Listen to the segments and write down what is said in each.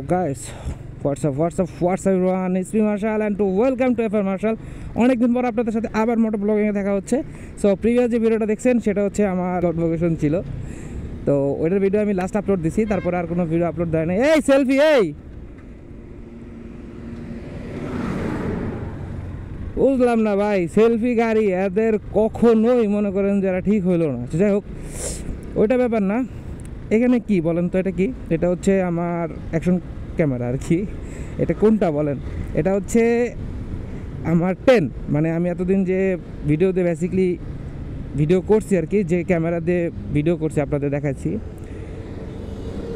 guys, what's up everyone, it's me Marshall and welcome to FR Marshall। অনেকদিন পর আপনাদের সাথে আবার মোটো ব্লগিংয়ে দেখা হচ্ছে। সো প্রিভিয়াস যে ভিডিওটা দেখছেন সেটা হচ্ছে আমার কনভোকেশন ছিল, তো ওইটার ভিডিও আমি লাস্ট আপলোড দিছি, তারপরে আর কোনো ভিডিও আপলোড দেয় না। এই সেলফি, এই বুঝলাম না ভাই, সেলফি গাড়ি এদের কখনোই মনে করেন যারা ঠিক হইলো না। যাই হোক, ওইটা ব্যাপার না। এখানে কি বলেন তো, এটা কি? এটা হচ্ছে আমার অ্যাকশন ক্যামেরা আর কি। এটা কোনটা বলেন? এটা হচ্ছে আমার 10, মানে আমি এতদিন যে ভিডিও দিয়ে বেসিকলি ভিডিও করছি আর কি, যে ক্যামেরা দিয়ে ভিডিও করছি আপনাদের দেখাচ্ছি,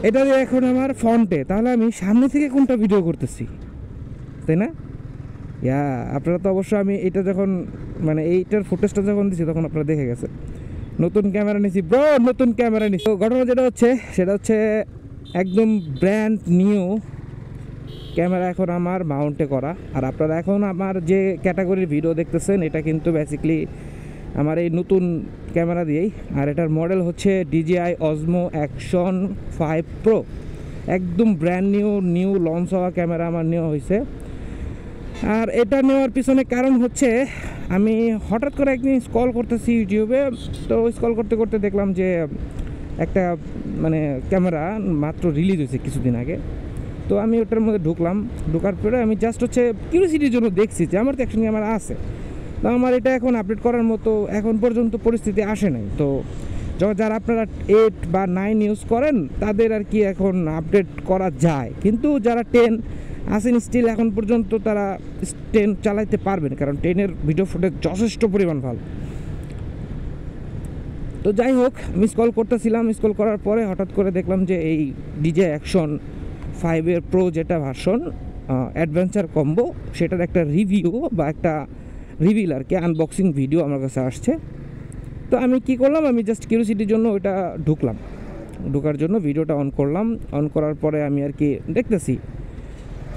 এটা দিয়ে এখন আমার ফ্রন্টে। তাহলে আমি সামনে থেকে কোনটা ভিডিও করতেছি, তাই না? ইয়া, আপনারা তো অবশ্যই, আমি এটা যখন মানে এইটার ফুটেজটা যখন দিচ্ছি তখন আপনারা দেখে গেছে। নতুন ক্যামেরা নিয়েছি ব্রো, নতুন ক্যামেরা নিয়েছি। তো ঘটনা যেটা হচ্ছে সেটা হচ্ছে একদম ব্র্যান্ড নিউ ক্যামেরা এখন আমার মাউন্টে করা। আর আপনারা এখন আমার যে ক্যাটাগরির ভিডিও দেখতেছেন এটা কিন্তু বেসিক্যালি আমার এই নতুন ক্যামেরা দিয়েই। আর এটার মডেল হচ্ছে DJI Osmo Action 5 Pro, একদম ব্র্যান্ড নিউ লঞ্চ হওয়া ক্যামেরা আমার নেওয়া হয়েছে। আর এটা নেওয়ার পিছনে কারণ হচ্ছে আমি হঠাৎ করে একদিন স্ক্রল করতেছি ইউটিউবে, তো স্ক্রল করতে করতে দেখলাম যে একটা মানে ক্যামেরা মাত্র রিলিজ হয়েছে কিছুদিন আগে। তো আমি ওটার মধ্যে ঢোকার পরে আমি জাস্ট হচ্ছে কিউরিওসিটির জন্য দেখছি যে আমার তো অ্যাকশন ক্যামেরা আছে, তো আমার এটা এখন আপডেট করার মতো এখন পর্যন্ত পরিস্থিতি আসে নাই। তো যারা আপনারা 8 বা 9 ইউজ করেন তাদের আর কি এখন আপডেট করা যায়, কিন্তু যারা 10 আসেন স্টিল এখন পর্যন্ত তারা 10 চালাইতে পারবেন, কারণ 10-এর ভিডিও ফুটেজ যথেষ্ট পরিমাণ ভালো। তো যাই হোক, আমি স্ক্রল করতেছিলাম, স্ক্রল করার পরে হঠাৎ করে দেখলাম যে এই DJI Action 5-এর প্রো যেটা ভার্সন অ্যাডভেঞ্চার কম্বো, সেটার একটা রিভিউ বা একটা রিভিল আর কি, আনবক্সিং ভিডিও আমার কাছে আসছে। তো আমি কি করলাম, আমি জাস্ট কিউরিওসিটির জন্য ওইটা ঢোকার জন্য ভিডিওটা অন করলাম। অন করার পরে আমি আর কি দেখতেছি,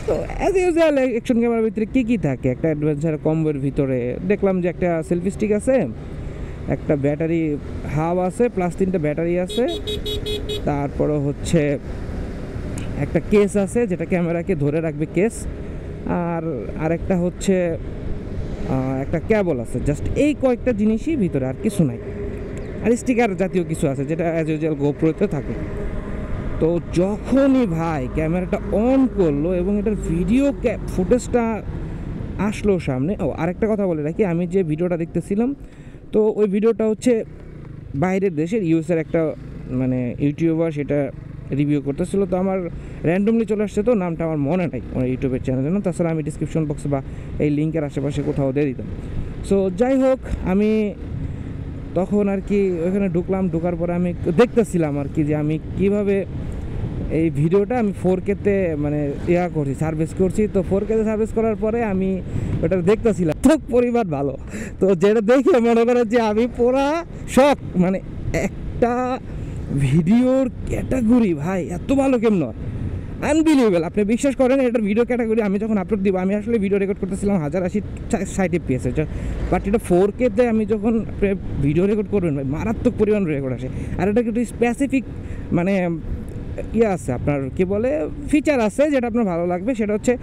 তো অ্যাজ ইউজুয়াল অ্যাকশন ক্যামেরার ভিতরে কী থাকে একটা অ্যাডভেঞ্চার কম্বোর ভিতরে দেখলাম যে একটা সেলফি স্টিক আছে, একটা ব্যাটারি হাব আছে, প্লাস 3টা ব্যাটারি আছে, তারপরে হচ্ছে একটা কেস আছে যেটা ক্যামেরাকে ধরে রাখবে কেস, আর আরেকটা হচ্ছে একটা কেবল আছে। জাস্ট এই কয়েকটা জিনিসই ভিতরে, আর কিছু নাই। আর স্টিকার জাতীয় কিছু আছে যেটা অ্যাজ ইউজুয়াল গোপ্রোতে থাকে। তো যখনই ভাই ক্যামেরাটা অন করলো এবং এটার ভিডিও ফুটেজটা আসলো সামনে। ও আরেকটা কথা বলে রাখি, আমি যে ভিডিওটা দেখতেছিলাম তো ওই ভিডিওটা হচ্ছে বাইরের দেশের ইউএসের একটা মানে ইউটিউবার সেটা রিভিউ করতেছিল। তো আমার র্যান্ডমলি চলে আসছে, তো নামটা আমার মনে নাই আমার ইউটিউবের চ্যানেলের জন্য, তাছাড়া আমি ডিসক্রিপশন বক্সে বা এই লিঙ্কের আশেপাশে কোথাও দিয়ে দিতাম। সো যাই হোক, আমি তখন আর কি ওইখানে ঢোকার পরে আমি দেখতেছিলাম আর কি যে আমি কিভাবে এই ভিডিওটা আমি 4K-তে মানে সার্ভিস করছি। তো 4K-তে সার্ভিস করার পরে আমি ওটা দেখতেছিলাম, তো পরিমাণ ভালো। তো যেটা দেখে মনে করেন যে আমি পুরা শক, মানে একটা ভিডিওর ক্যাটাগরি ভাই এত ভালো কেমন হয়, আনবিলিভেবল। আপনি বিশ্বাস করেন, এটার ভিডিও ক্যাটাগরি আমি যখন আপলোড দিব, আমি আসলে ভিডিও রেকর্ড করতেছিলাম 1080-60 FPS, বাট এটা 4K-তে আমি যখন ভিডিও রেকর্ড করবেন ভাই মারাত্মক পরিমাণ রেকর্ড আসে। আর এটা কিন্তু স্পেসিফিক মানে আছে, আপনার কি বলে ফিচার আছে যেটা আপনার ভালো লাগবে। সেটা হচ্ছে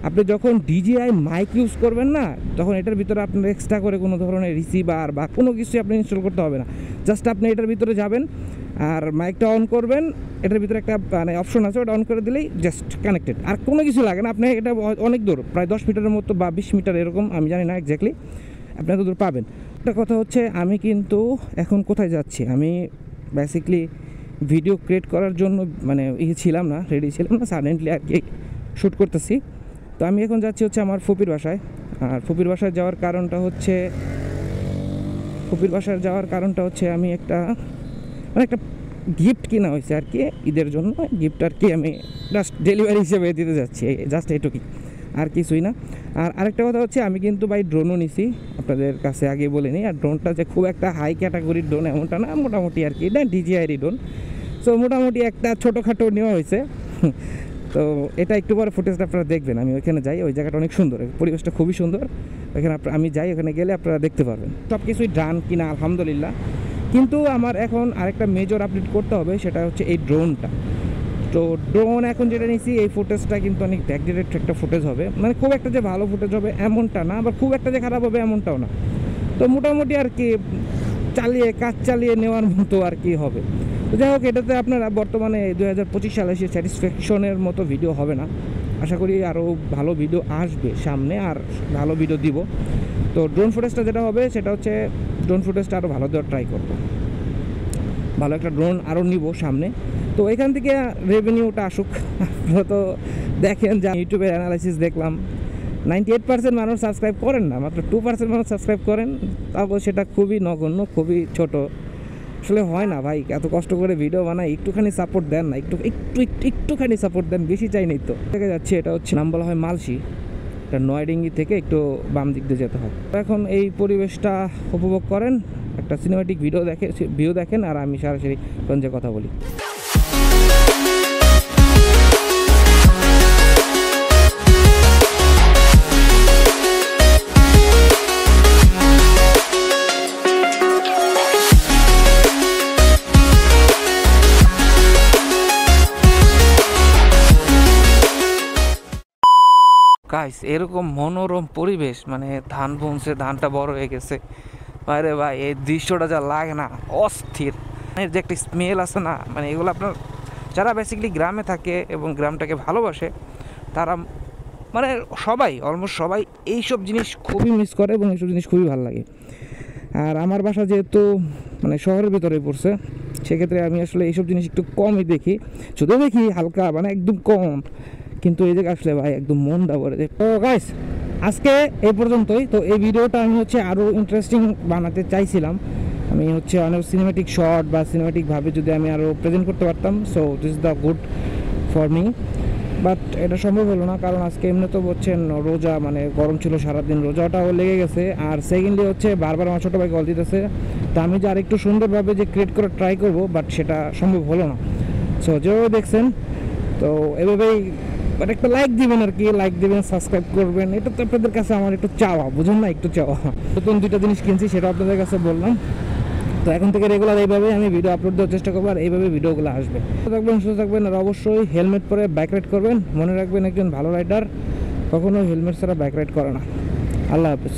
আপনি যখন DJI মাইক ইউজ করবেন না, তখন এটার ভিতরে আপনার এক্সট্রা করে কোনো ধরনের রিসিভার বা কোনো কিছু আপনি ইনস্টল করতে হবে না। জাস্ট আপনি এটার ভিতরে যাবেন আর মাইকটা অন করবেন, এটার ভিতরে একটা মানে অপশন আছে, ওটা অন করে দিলেই জাস্ট কানেক্টেড, আর কোনো কিছু লাগে না। আপনি এটা অনেক দূর, প্রায় 10 মিটারের মতো বা 20 মিটার এরকম, আমি জানি না এক্স্যাক্টলি, আপনি এত দূর পাবেন। একটা কথা হচ্ছে আমি কিন্তু এখন কোথায় যাচ্ছি, আমি বেসিকলি ভিডিও ক্রিয়েট করার জন্য মানে ছিলাম না, রেডি ছিলাম না, সাডেনলি আর কি শ্যুট করতেছি। তো আমি এখন যাচ্ছি হচ্ছে আমার ফুপির বাসায়। আর ফুপির বাসায় যাওয়ার কারণটা হচ্ছে আমি একটা গিফট কিনা হয়েছে আর কি ঈদের জন্য। গিফট আর কি আমি জাস্ট ডেলিভারি হিসেবে দিতে যাচ্ছি, জাস্ট এইটুকুই, আর কিছুই না। আর আরেকটা কথা হচ্ছে আমি কিন্তু ভাই ড্রোনও নিছি, আপনাদের কাছে আগে বলে নিই। আর ড্রোনটা যে খুব একটা হাই ক্যাটাগরির ড্রোন এমনটা না, মোটামুটি আর কি, এটা DJI-র ড্রোন। সো মোটামুটি একটা ছোটোখাটো নেওয়া হয়েছে। তো এটা একটু পরে ফুটেজটা আপনারা দেখবেন। আমি ওইখানে যাই, ওই জায়গাটা অনেক সুন্দর, পরিবেশটা খুবই সুন্দর। ওইখানে আমি যাই, ওখানে গেলে আপনারা দেখতে পারবেন। সব কিছুই ডান কিনা আলহামদুলিল্লাহ, কিন্তু আমার এখন আরেকটা মেজর আপডেট করতে হবে, সেটা হচ্ছে এই ড্রোনটা। তো ড্রোন এখন যেটা নিয়েছি এই ফুটেজটা কিন্তু অনেক ব্যাকডেটেড একটা ফুটেজ হবে, মানে খুব একটা যে ভালো ফুটেজ হবে এমনটা না, আবার খুব একটা যে খারাপ হবে এমনটাও না। তো মোটামুটি আর কি কাজ চালিয়ে নেওয়ার মতো আর কি হবে। তো যাই হোক, এটাতে আপনারা বর্তমানে 2025 সালে সে স্যাটিসফ্যাকশনের মতো ভিডিও হবে না, আশা করি আরও ভালো ভিডিও আসবে সামনে, আর ভালো ভিডিও দিব। তো ড্রোন ফুটেজটা যেটা হবে সেটা হচ্ছে ড্রোন ফুটেজটা আরও ভালো দেওয়ার ট্রাই করবো, ভালো একটা ড্রোন আরও নিব সামনে। তো এখান থেকে রেভিনিউটা আসুক। আপনারা তো দেখেন যে ইউটিউবের অ্যানালাইসিস দেখলাম 98% মানুষ সাবস্ক্রাইব করেন না, মাত্র 2% মানুষ সাবস্ক্রাইব করেন, তারপর সেটা খুবই নগণ্য, খুবই ছোট। আসলে হয় না ভাই, এত কষ্ট করে ভিডিও বানাই, একটুখানি সাপোর্ট দেন না, একটুখানি সাপোর্ট দেন, বেশি চাই নাই। তো দেখে যাচ্ছে এটা হচ্ছে নাম বলা হয় মালসি, এটা নয়ডিঙ্গি থেকে একটু বাম দিক দিয়ে যেতে হয়। এখন এই পরিবেশটা উপভোগ করেন, একটা সিনেমাটিক ভিউ দেখেন, আর আমি সরাসরি গঞ্জে কথা বলি। গাইস, এরকম মনোরম পরিবেশ, মানে ধান বুনছে, ধানটা বড় হয়ে গেছে, আরে ভাই এই দৃশ্যটা যা লাগে না, অস্থির। এর যে একটা স্মেল আছে না, মানে এগুলো আপনার যারা বেসিক্যালি গ্রামে থাকে এবং গ্রামটাকে ভালোবাসে তারা, মানে সবাই, অলমোস্ট সবাই এইসব জিনিস খুবই মিস করে এবং এইসব জিনিস খুবই ভালো লাগে। আর আমার বাসা যেহেতু মানে শহরের ভিতরে পড়ছে, সেক্ষেত্রে আমি আসলে এইসব জিনিস একটু কমই দেখি, শুধু দেখি হালকা, মানে একদম কম। কিন্তু এই জায়গায় আসলে ভাই একদম মনটা ভরে যায়। তো গাইস, আজকে এই পর্যন্তই। তো এই ভিডিওটা আমি হচ্ছে আরও ইন্টারেস্টিং বানাতে চাইছিলাম, আমি হচ্ছে অনেক সিনেমেটিক শর্ট বা সিনেমেটিকভাবে যদি আমি আরও প্রেজেন্ট করতে পারতাম, so this is the good for me. But এটা সম্ভব হলো না, কারণ আজকে এমনি তো বলছেন রোজা, মানে গরম ছিল সারাদিন, রোজাটাও লেগে গেছে। আর সেকেন্ডলি হচ্ছে বারবার আমার ছোটো ভাই কল দিতেছে, তো আমি যে আরেকটু সুন্দরভাবে যে ক্রিয়েট করে ট্রাই করবো, বাট সেটা সম্ভব হলো না। সো যেভাবে দেখছেন, তো এভাবেই, বাট একটা লাইক দিবেন আর কি, লাইক দিবেন, সাবস্ক্রাইব করবেন, এটা তো আপনাদের কাছে আমার একটু চাওয়া, বুঝুন না, একটু চাওয়া। নতুন 2টা জিনিস কিনছি, সেটা আপনাদের কাছে বললাম। তো এখন থেকে রেগুলার এইভাবে আমি ভিডিও আপলোড দেওয়ার চেষ্টা করবো, আর এইভাবে ভিডিওগুলো আসবে। থাকবেন, সুস্থ থাকবেন, আর অবশ্যই হেলমেট পরে বাইক রাইড করবেন। মনে রাখবেন, একজন ভালো রাইডার কখনো হেলমেট ছাড়া বাইক রাইড করে না। আল্লাহ হাফিজ।